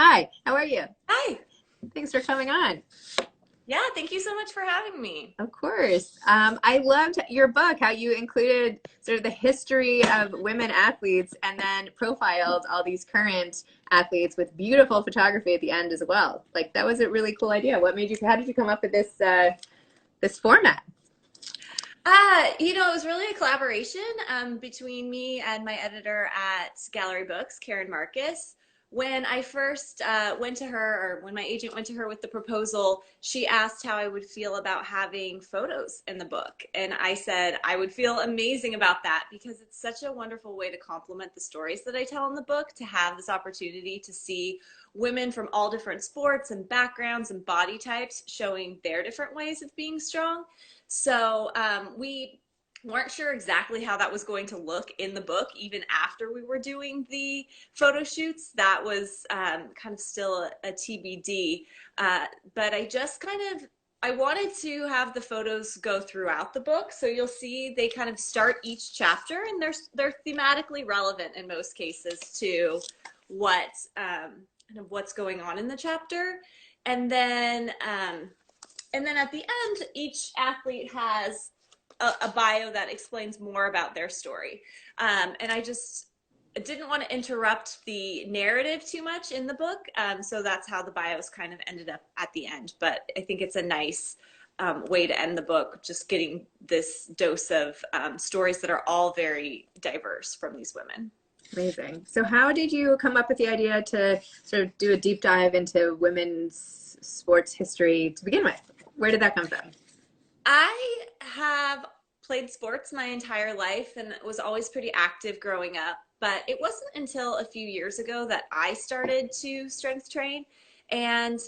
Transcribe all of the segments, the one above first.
Hi, how are you? Hi. Thanks for coming on. Yeah, thank you so much for having me. Of course. I loved your book, how you included sort of the history of women athletes and then profiled all these current athletes with beautiful photography at the end as well. Like that was a really cool idea. How did you come up with this format? It was really a collaboration between me and my editor at Gallery Books, Karen Marcus. When I first went to her, or when my agent went to her with the proposal, she asked how I would feel about having photos in the book. And I said I would feel amazing about that because it's such a wonderful way to complement the stories that I tell in the book, to have this opportunity to see women from all different sports and backgrounds and body types showing their different ways of being strong. So we weren't sure exactly how that was going to look in the book, even after we were doing the photo shoots. That was kind of still a TBD. But I wanted to have the photos go throughout the book. So you'll see they kind of start each chapter, and they're thematically relevant in most cases to what kind of what's going on in the chapter. And then at the end, each athlete has a bio that explains more about their story. And I just didn't want to interrupt the narrative too much in the book. So that's how the bios kind of ended up at the end. But I think it's a nice way to end the book, just getting this dose of stories that are all very diverse from these women. Amazing. So how did you come up with the idea to sort of do a deep dive into women's sports history to begin with? Where did that come from? I have played sports my entire life and was always pretty active growing up. But it wasn't until a few years ago that I started to strength train. And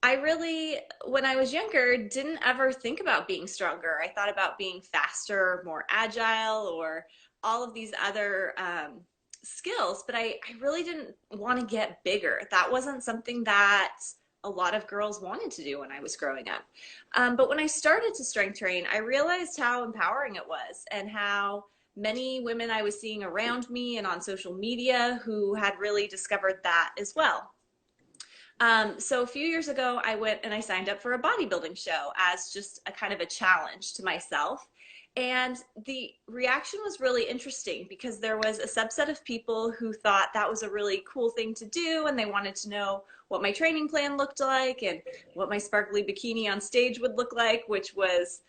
I really, when I was younger, didn't ever think about being stronger. I thought about being faster, more agile, or all of these other skills, but I really didn't want to get bigger. That wasn't something that a lot of girls wanted to do when I was growing up. But when I started to strength train, I realized how empowering it was and how many women I was seeing around me and on social media who had really discovered that as well. So a few years ago, I went and I signed up for a bodybuilding show as just a kind of a challenge to myself. And the reaction was really interesting because there was a subset of people who thought that was a really cool thing to do, and they wanted to know what my training plan looked like and what my sparkly bikini on stage would look like, which was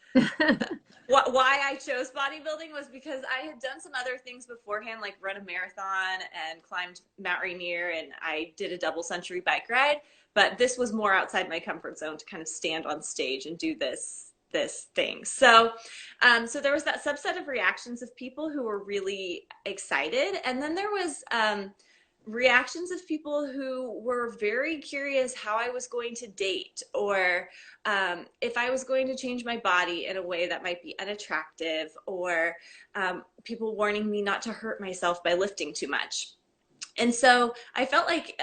why I chose bodybuilding, was because I had done some other things beforehand, like run a marathon and climbed Mount Rainier, and I did a double century bike ride. But this was more outside my comfort zone to kind of stand on stage and do this thing. So there was that subset of reactions of people who were really excited, and then there was reactions of people who were very curious how I was going to date, or if I was going to change my body in a way that might be unattractive, or people warning me not to hurt myself by lifting too much. And so I felt like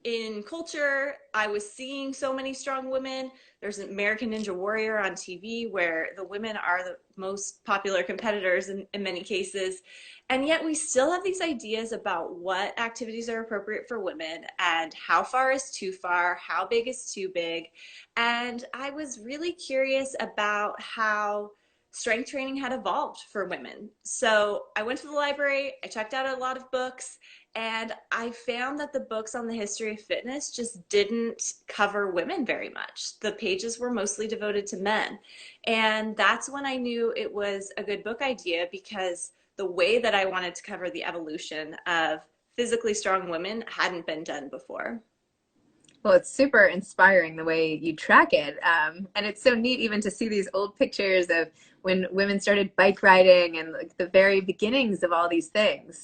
in culture, I was seeing so many strong women. There's an American Ninja Warrior on TV where the women are the most popular competitors in many cases. And yet we still have these ideas about what activities are appropriate for women and how far is too far, how big is too big. And I was really curious about how strength training had evolved for women. So I went to the library, I checked out a lot of books, and I found that the books on the history of fitness just didn't cover women very much. The pages were mostly devoted to men. And that's when I knew it was a good book idea, because the way that I wanted to cover the evolution of physically strong women hadn't been done before. Well, it's super inspiring the way you track it. And it's so neat even to see these old pictures of when women started bike riding and like the very beginnings of all these things.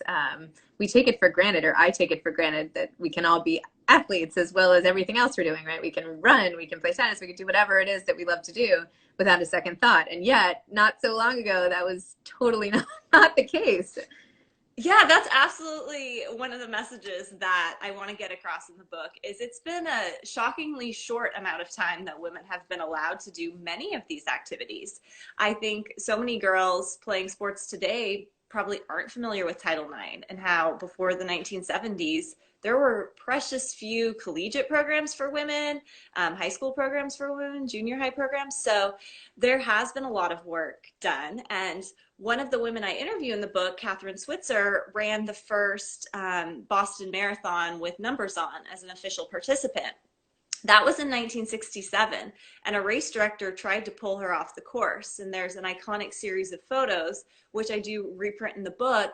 We take it for granted, or I take it for granted, that we can all be athletes as well as everything else we're doing, right? We can run, we can play tennis, we can do whatever it is that we love to do without a second thought. And yet, not so long ago, that was totally not the case. Yeah, that's absolutely one of the messages that I want to get across in the book. Is it's been a shockingly short amount of time that women have been allowed to do many of these activities. I think so many girls playing sports today probably aren't familiar with Title IX and how before the 1970s, there were precious few collegiate programs for women, high school programs for women, junior high programs. So there has been a lot of work done. And one of the women I interview in the book, Catherine Switzer, ran the first Boston Marathon with numbers on as an official participant. That was in 1967, and a race director tried to pull her off the course. And there's an iconic series of photos, which I do reprint in the book.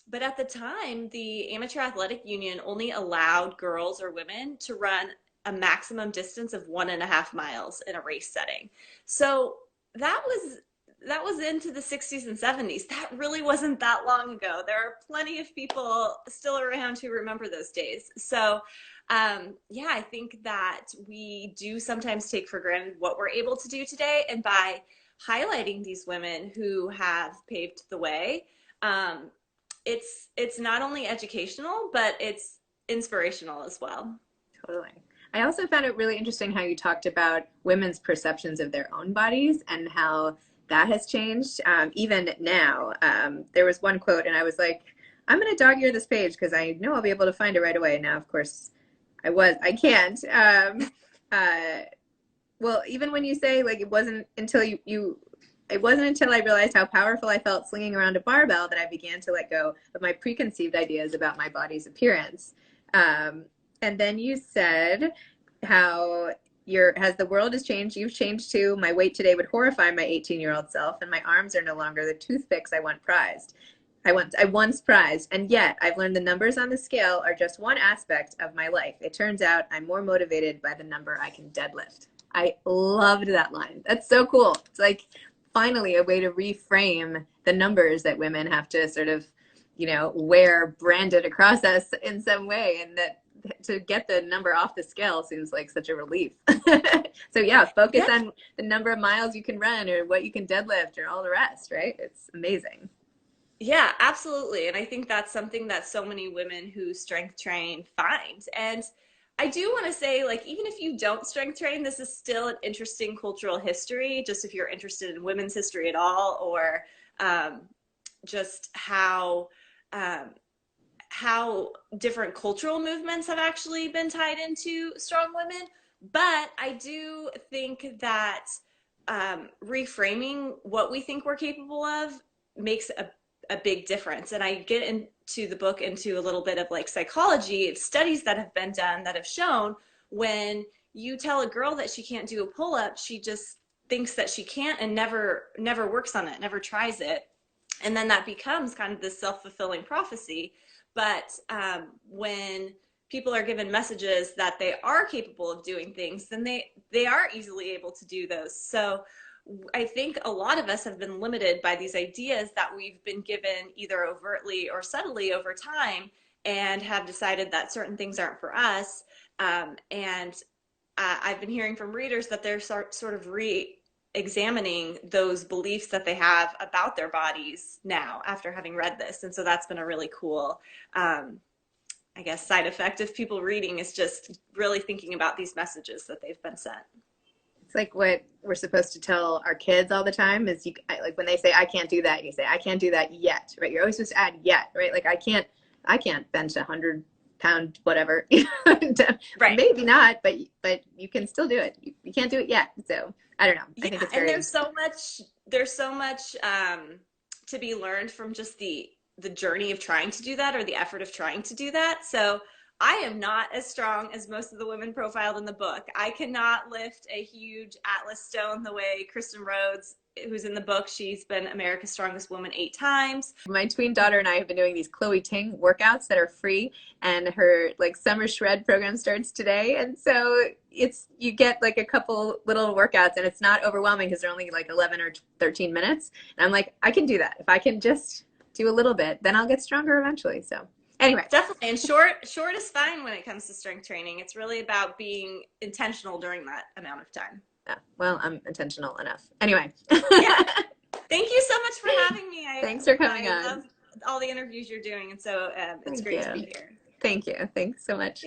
But at the time, the Amateur Athletic Union only allowed girls or women to run a maximum distance of 1.5 miles in a race setting. So that was into the 60s and 70s. That really wasn't that long ago. There are plenty of people still around who remember those days. So yeah, I think that we do sometimes take for granted what we're able to do today. And by highlighting these women who have paved the way, it's not only educational, but it's inspirational as well. Totally. I also found it really interesting how you talked about women's perceptions of their own bodies and how that has changed. Even now, there was one quote, and I was like, I'm going to dog ear this page because I know I'll be able to find it right away. Now, of course, I can't. Well, even when you say like it wasn't until it wasn't until I realized how powerful I felt slinging around a barbell that I began to let go of my preconceived ideas about my body's appearance. And then you said how as the world has changed, you've changed too. My weight today would horrify my 18-year-old self, and my arms are no longer the toothpicks I once prized, and yet I've learned the numbers on the scale are just one aspect of my life. It turns out I'm more motivated by the number I can deadlift. I loved that line. That's so cool. It's like finally a way to reframe the numbers that women have to sort of, wear branded across us in some way, and that to get the number off the scale seems like such a relief. So yeah, focus on the number of miles you can run or what you can deadlift or all the rest, right? It's amazing. Yeah, absolutely. And I think that's something that so many women who strength train find. And I do want to say, like, even if you don't strength train, this is still an interesting cultural history, just if you're interested in women's history at all, or just how different cultural movements have actually been tied into strong women. But I do think that reframing what we think we're capable of makes a big difference. And I get into the book into a little bit of like psychology, studies that have been done that have shown when you tell a girl that she can't do a pull-up, she just thinks that she can't and never works on it, never tries it. And then that becomes kind of this self-fulfilling prophecy. But when people are given messages that they are capable of doing things, then they are easily able to do those. So I think a lot of us have been limited by these ideas that we've been given either overtly or subtly over time, and have decided that certain things aren't for us. And I've been hearing from readers that they're sort of re-examining those beliefs that they have about their bodies now after having read this. And so that's been a really cool, I guess, side effect of people reading, is just really thinking about these messages that they've been sent. It's like what we're supposed to tell our kids all the time is like when they say, I can't do that, you say, I can't do that yet, right? You're always supposed to add yet, right? Like I can't bench 100-pound whatever. Right. Maybe not, but you can still do it. You can't do it yet. So I don't know. I think it's very. And there's so much to be learned from just the journey of trying to do that, or the effort of trying to do that. So I am not as strong as most of the women profiled in the book. I cannot lift a huge Atlas stone the way Kristen Rhodes, who's in the book. She's been America's Strongest Woman 8 times. My tween daughter and I have been doing these Chloe Ting workouts that are free, and her like summer shred program starts today. And so you get like a couple little workouts, and it's not overwhelming because they're only like 11 or 13 minutes. And I'm like, I can do that. If I can just do a little bit, then I'll get stronger eventually. So anyway. Definitely. And short is fine when it comes to strength training. It's really about being intentional during that amount of time. Yeah, well, I'm intentional enough. Anyway. Yeah. Thank you so much for having me. Thanks for coming on. I love all the interviews you're doing. And so it's great to be here. Thank you. Thanks so much.